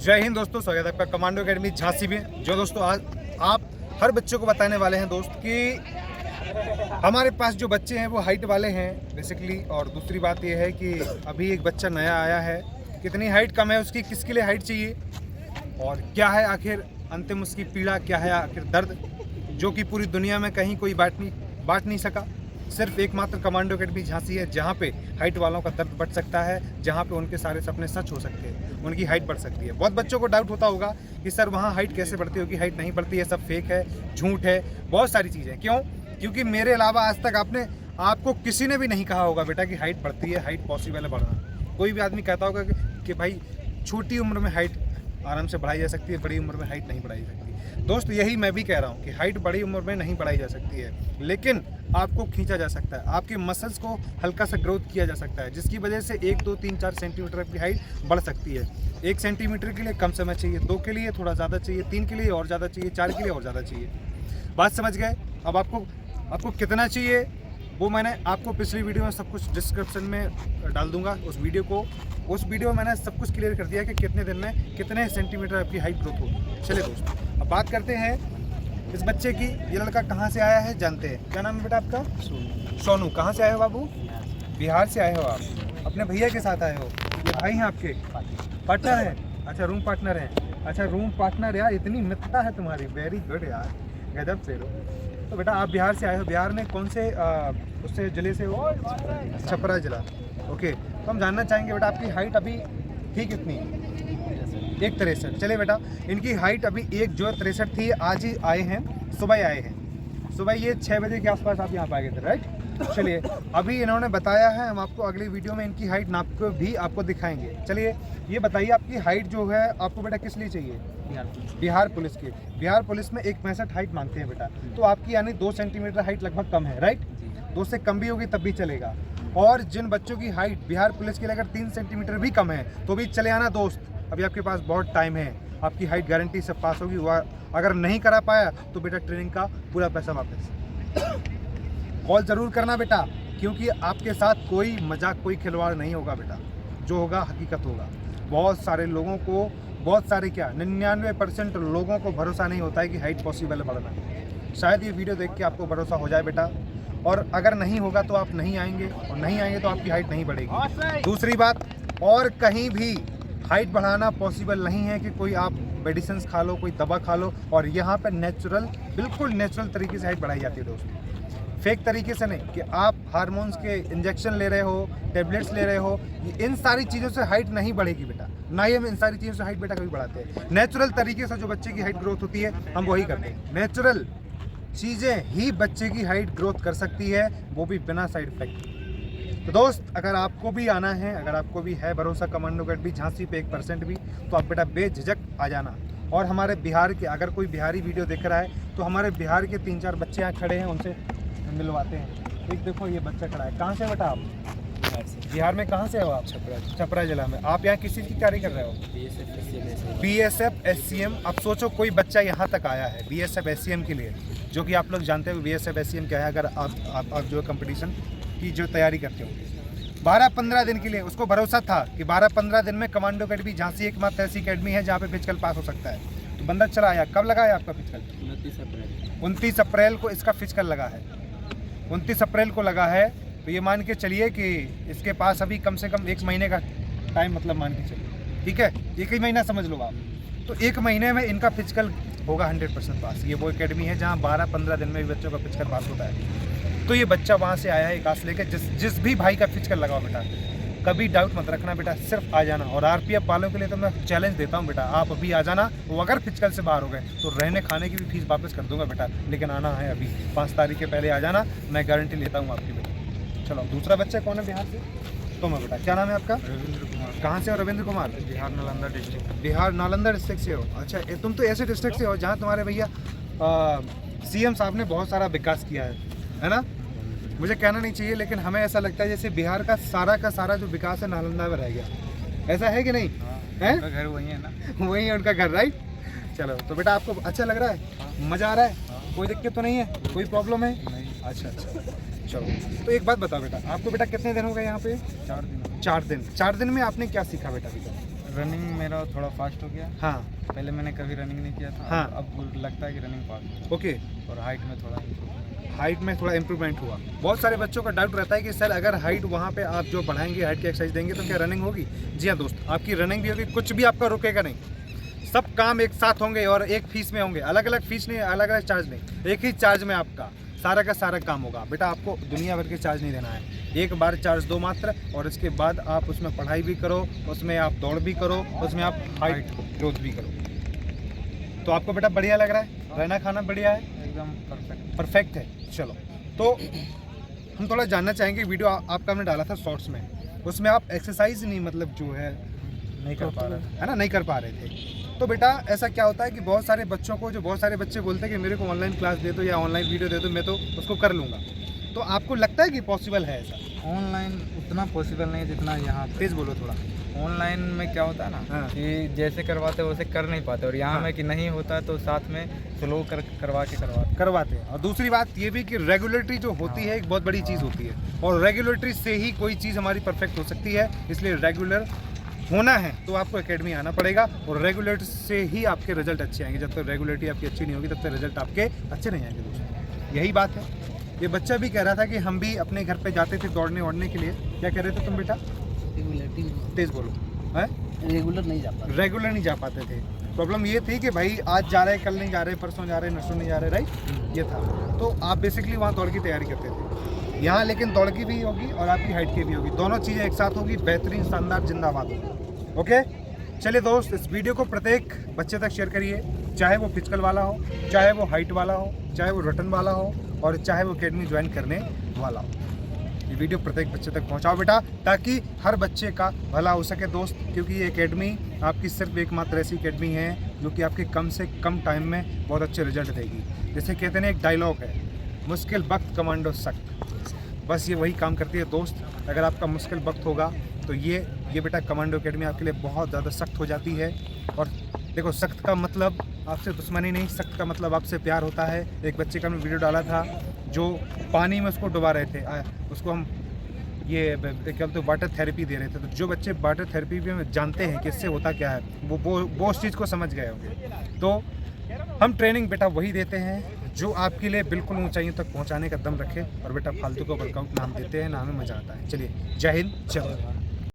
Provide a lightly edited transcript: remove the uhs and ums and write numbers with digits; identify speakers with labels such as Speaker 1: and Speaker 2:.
Speaker 1: जय हिंद दोस्तों, स्वागत है आपका कमांडो एकेडमी झांसी में। जो दोस्तों आज आप हर बच्चों को बताने वाले हैं दोस्त कि हमारे पास जो बच्चे हैं वो हाइट वाले हैं बेसिकली। और दूसरी बात ये है कि अभी एक बच्चा नया आया है, कितनी हाइट कम है उसकी, किसके लिए हाइट चाहिए और क्या है आखिर अंतिम उसकी पीड़ा, क्या है आखिर दर्द, जो कि पूरी दुनिया में कहीं कोई बांट नहीं सका। सिर्फ एकमात्र कमांडो एकेडमी झांसी है जहाँ पे हाइट वालों का दर्द बढ़ सकता है, जहाँ पे उनके सारे सपने सच हो सकते हैं, उनकी हाइट बढ़ सकती है। बहुत बच्चों को डाउट होता होगा कि सर वहाँ हाइट कैसे बढ़ती होगी, हाइट नहीं बढ़ती है, सब फेक है, झूठ है, बहुत सारी चीज़ें। क्यों? क्योंकि मेरे अलावा आज तक आपको किसी ने भी नहीं कहा होगा बेटा कि हाइट बढ़ती है, हाइट पॉसिबल है बढ़ना। कोई भी आदमी कहता होगा कि भाई छोटी उम्र में हाइट आराम से बढ़ाई जा सकती है, बड़ी उम्र में हाइट नहीं बढ़ाई सकती। दोस्त यही मैं भी कह रहा हूँ कि हाइट बड़ी उम्र में नहीं बढ़ाई जा सकती है, लेकिन आपको खींचा जा सकता है, आपके मसल्स को हल्का सा ग्रोथ किया जा सकता है, जिसकी वजह से 1, 2, 3, 4 सेंटीमीटर की हाइट बढ़ सकती है। 1 सेंटीमीटर के लिए कम समय चाहिए, 2 के लिए थोड़ा ज़्यादा चाहिए, 3 के लिए और ज़्यादा चाहिए, 4 के लिए और ज़्यादा चाहिए। बात समझ गए? अब आपको कितना चाहिए वो मैंने आपको पिछली वीडियो में सब कुछ डिस्क्रिप्शन में डाल दूंगा। उस वीडियो में मैंने सब कुछ क्लियर कर दिया कि कितने दिन में कितने सेंटीमीटर आपकी हाइट ग्रोथ होगी। चलिए दोस्तों, अब बात करते हैं इस बच्चे की। ये लड़का कहाँ से आया है जानते हैं? क्या नाम है बेटा आपका? सोनू। कहाँ से आए हो बाबू? बिहार से आए हो आप? अपने भैया के साथ आए हो? ये भाई हैं आपके? पार्टनर हैं? अच्छा, रूम पार्टनर हैं। अच्छा, रूम पार्टनर। यार इतनी मित्रता है तुम्हारी, वेरी गुड यार, गजब से लो। तो बेटा आप बिहार से आए हो, बिहार में कौन से उससे जिले से हो? छपरा जिला। ओके, तो हम जानना चाहेंगे बेटा आपकी हाइट अभी ठीक कितनी? 1.63। चले बेटा, इनकी हाइट अभी 1.63 थी। आज ही आए हैं, सुबह आए हैं, सुबह ये 6 बजे के आसपास आप यहाँ पे आ गए थे, राइट? चलिए, अभी इन्होंने बताया है, हम आपको अगली वीडियो में इनकी हाइट नाप को भी आपको दिखाएंगे। चलिए ये बताइए आपकी हाइट जो है आपको बेटा किस लिए चाहिए? बिहार पुलिस की। बिहार पुलिस में 1.65 हाइट मांगते हैं बेटा, तो आपकी यानी 2 सेंटीमीटर हाइट लगभग कम है, राइट? 2 से कम भी होगी तब भी चलेगा। और जिन बच्चों की हाइट बिहार पुलिस के लिए अगर 3 सेंटीमीटर भी कम है तो भी चले आना दोस्त, अभी आपके पास बहुत टाइम है, आपकी हाइट गारंटी से पास होगी। अगर नहीं करा पाया तो बेटा ट्रेनिंग का पूरा पैसा वापस। कॉल ज़रूर करना बेटा, क्योंकि आपके साथ कोई मजाक, कोई खिलवाड़ नहीं होगा बेटा, जो होगा हकीकत होगा। बहुत सारे लोगों को, बहुत सारे क्या 99% लोगों को भरोसा नहीं होता है कि हाइट पॉसिबल है बढ़ना। शायद ये वीडियो देख के आपको भरोसा हो जाए बेटा, और अगर नहीं होगा तो आप नहीं आएंगे, और नहीं आएंगे तो आपकी हाइट नहीं बढ़ेगी। दूसरी बात, और कहीं भी हाइट बढ़ाना पॉसिबल नहीं है कि कोई आप मेडिसिन खा लो, कोई दवा खा लो, और यहाँ पर नेचुरल, बिल्कुल नेचुरल तरीके से हाइट बढ़ाई जाती है दोस्तों। फेक तरीके से नहीं कि आप हार्मोन्स के इंजेक्शन ले रहे हो, टेबलेट्स ले रहे हो, इन सारी चीज़ों से हाइट नहीं बढ़ेगी बेटा। ना ही हम इन सारी चीज़ों से हाइट बेटा कभी बढ़ाते हैं। नेचुरल तरीके से जो बच्चे की हाइट ग्रोथ होती है हम वही करते हैं। नेचुरल चीज़ें ही बच्चे की हाइट ग्रोथ कर सकती है, वो भी बिना साइड इफेक्ट। तो दोस्त, अगर आपको भी आना है, अगर आपको भी है भरोसा कमांडो एकेडमी झांसी पे 1% भी, तो आप बेटा बेझिझक आ जाना। और हमारे बिहार के, अगर कोई बिहारी वीडियो देख रहा है तो हमारे बिहार के 3-4 बच्चे यहाँ खड़े हैं, उनसे मिलवाते हैं। एक देखो ये बच्चा खड़ा है। कहाँ से बेटा आप? बिहार में कहाँ से हो आप? छपरा जिला में। आप यहाँ किस चीज़ की तैयारी कर रहे हो? BSF SCM। अब सोचो कोई बच्चा यहाँ तक आया है BSF SCM के लिए, जो कि आप लोग जानते हो BSF SCM क्या है। अगर आप जो कंपटीशन की जो तैयारी करते हो 12-15 दिन के लिए, उसको भरोसा था कि 12-15 दिन में कमांडो एकेडमी झांसी एकमात्र ऐसी अकेडमी है जहाँ पे फिजिकल पास हो सकता है। तो बंदा चला आया। कब लगाया आपका फिजिकल? 29 अप्रैल को इसका फिजिकल लगा है। 29 अप्रैल को लगा है, तो ये मान के चलिए कि इसके पास अभी कम से कम 1 महीने का टाइम, मतलब मान के चलिए, ठीक है, 1 ही महीना समझ लो आप। तो 1 महीने में इनका फिजिकल होगा 100% पास। ये वो एकेडमी है जहाँ 12-15 दिन में भी बच्चों का फिजिकल पास होता है। तो ये बच्चा वहाँ से आया है एक आस लेके। जिस भी भाई का फिजिकल लगाओ बेटा, कभी डाउट मत रखना बेटा, सिर्फ आ जाना। और RPF वालों के लिए तो मैं चैलेंज देता हूँ बेटा, आप अभी आ जाना। वो अगर फिजिकल से बाहर हो गए तो रहने खाने की भी फीस वापस कर दूंगा बेटा, लेकिन आना है अभी 5 तारीख के पहले आ जाना, मैं गारंटी लेता हूँ आपकी बेटा। चलो, दूसरा बच्चा कौन है बिहार से? तो मैं बेटा, क्या नाम है आपका? रविंद्र कुमार। कहाँ से हो रविंद्र कुमार? बिहार नालंदा डिस्ट्रिक्ट। बिहार नालंदा डिस्ट्रिक्ट से हो? अच्छा, तुम तो ऐसे डिस्ट्रिक्ट से हो जहाँ तुम्हारे भैया CM साहब ने बहुत सारा विकास किया है ना? मुझे कहना नहीं चाहिए, लेकिन हमें ऐसा लगता है जैसे बिहार का सारा जो विकास है नालंदा में रह गया। ऐसा है कि नहीं? है? उनका घर वही है ना? वही है उनका घर, राइट? चलो, तो बेटा आपको अच्छा लग रहा है? मज़ा आ रहा है? कोई दिक्कत तो नहीं है? कोई प्रॉब्लम है? अच्छा, चलो। तो एक बात बताओ बेटा, आपको बेटा कितने दिन हो गए यहाँ पे? 4 दिन। 4 दिन में आपने क्या सीखा बेटा?
Speaker 2: रनिंग मेरा थोड़ा फास्ट हो गया।
Speaker 1: हाँ
Speaker 2: पहले मैंने कभी रनिंग नहीं किया था।
Speaker 1: हाँ।
Speaker 2: अब लगता है कि रनिंग फास्ट
Speaker 1: ओके।
Speaker 2: है और हाइट में थोड़ा इम्प्रूवमेंट।
Speaker 1: हाइट में थोड़ा इम्प्रूवमेंट हुआ। बहुत सारे बच्चों का डाउट रहता है कि सर अगर हाइट वहाँ पे आप जो बढ़ाएंगे, हाइट की एक्सरसाइज देंगे तो क्या रनिंग होगी? जी हाँ दोस्त, आपकी रनिंग भी होगी, कुछ भी आपका रुकेगा नहीं। सब काम एक साथ होंगे और एक फीस में होंगे, अलग अलग फीस नहीं, अलग अलग चार्ज नहीं, एक ही चार्ज में आपका सारा का सारा काम होगा। बेटा आपको दुनिया भर के चार्ज नहीं देना है, एक बार चार्ज दो मात्र, और इसके बाद आप उसमें पढ़ाई भी करो, उसमें आप दौड़ भी करो, उसमें आप हाइट ग्रोथ भी करो। तो आपको बेटा बढ़िया लग रहा है? रहना खाना बढ़िया है,
Speaker 2: एकदम
Speaker 1: परफेक्ट है। चलो तो हम थोड़ा जानना चाहेंगे, वीडियो आपका हमने डाला था शॉर्ट्स में, उसमें आप एक्सरसाइज नहीं मतलब जो है
Speaker 2: नहीं कर पा रहा
Speaker 1: है ना, नहीं कर पा रहे थे। तो बेटा ऐसा क्या होता है कि बहुत सारे बच्चों को, जो बहुत सारे बच्चे बोलते हैं कि मेरे को ऑनलाइन क्लास दे दो या ऑनलाइन वीडियो दे दो, मैं तो उसको कर लूँगा। तो आपको लगता है कि पॉसिबल है ऐसा?
Speaker 2: ऑनलाइन उतना पॉसिबल नहीं है जितना यहाँ पे।
Speaker 1: तेज बोलो थोड़ा।
Speaker 2: ऑनलाइन में क्या होता है ना
Speaker 1: हाँ।
Speaker 2: कि जैसे करवाते हैं वैसे कर नहीं पाते, और यहाँ
Speaker 1: हाँ।
Speaker 2: में कि नहीं होता है तो साथ में स्लो करवाते
Speaker 1: हैं। और दूसरी बात ये भी कि रेगुलेटरी जो होती है एक बहुत बड़ी चीज़ होती है, और रेगुलेटरी से ही कोई चीज़ हमारी परफेक्ट हो सकती है। इसलिए रेगुलर होना है तो आपको एकेडमी आना पड़ेगा, और रेगुलेटर से ही आपके रिजल्ट अच्छे आएंगे। जब तक रेगुलेटरी आपकी अच्छी नहीं होगी तब तक रिजल्ट आपके अच्छे नहीं आएंगे दोस्तों, यही बात है। ये बच्चा भी कह रहा था कि हम भी अपने घर पे जाते थे दौड़ने वोड़ने के लिए। क्या कह रहे थे तुम बेटा? तेज बोलो। है
Speaker 2: रेगुलर नहीं
Speaker 1: जा पाते थे। प्रॉब्लम ये थी कि भाई आज जा रहे, कल नहीं जा रहे, परसों जा रहे, नरसों नहीं जा रहे, राइट? ये था। तो आप बेसिकली वहाँ दौड़ की तैयारी करते थे। यहाँ लेकिन दौड़ की भी होगी और आपकी हाइट की भी होगी, दोनों चीज़ें एक साथ होगी। बेहतरीन, शानदार, जिंदाबाद होगी। ओके चलिए दोस्त, इस वीडियो को प्रत्येक बच्चे तक शेयर करिए, चाहे वो फिजिकल वाला हो, चाहे वो हाइट वाला हो, चाहे वो रिटर्न वाला हो, और चाहे वो एकेडमी ज्वाइन करने वाला हो। ये वीडियो प्रत्येक बच्चे तक पहुंचाओ बेटा, ताकि हर बच्चे का भला हो सके दोस्त। क्योंकि ये एकेडमी आपकी सिर्फ एकमात्र ऐसी एकेडमी है जो कि आपके कम से कम टाइम में बहुत अच्छे रिजल्ट देगी। जैसे कहते हैं ना, एक डायलॉग है, मुश्किल वक्त कमांडो सख्त। बस ये वही काम करती है दोस्त। अगर आपका मुश्किल वक्त होगा तो ये बेटा कमांडो एकेडमी आपके लिए बहुत ज़्यादा सख्त हो जाती है। और देखो, सख्त का मतलब आपसे दुश्मनी नहीं, सख्त का मतलब आपसे प्यार होता है। एक बच्चे का हमने वीडियो डाला था जो पानी में उसको डुबा रहे थे, उसको हम ये क्या बोलते वाटर थेरेपी दे रहे थे। तो जो बच्चे वाटर थेरेपी में जानते हैं कि इससे होता क्या है, वो उस चीज़ को समझ गए होंगे। तो हम ट्रेनिंग बेटा वही देते हैं जो आपके लिए बिल्कुल ऊंचाइयों तक पहुंचाने का दम रखे। और बेटा फालतू का वर्कआउट नाम देते हैं, ना हमें मज़ा आता है। चलिए, जय हिंद, जय भारत।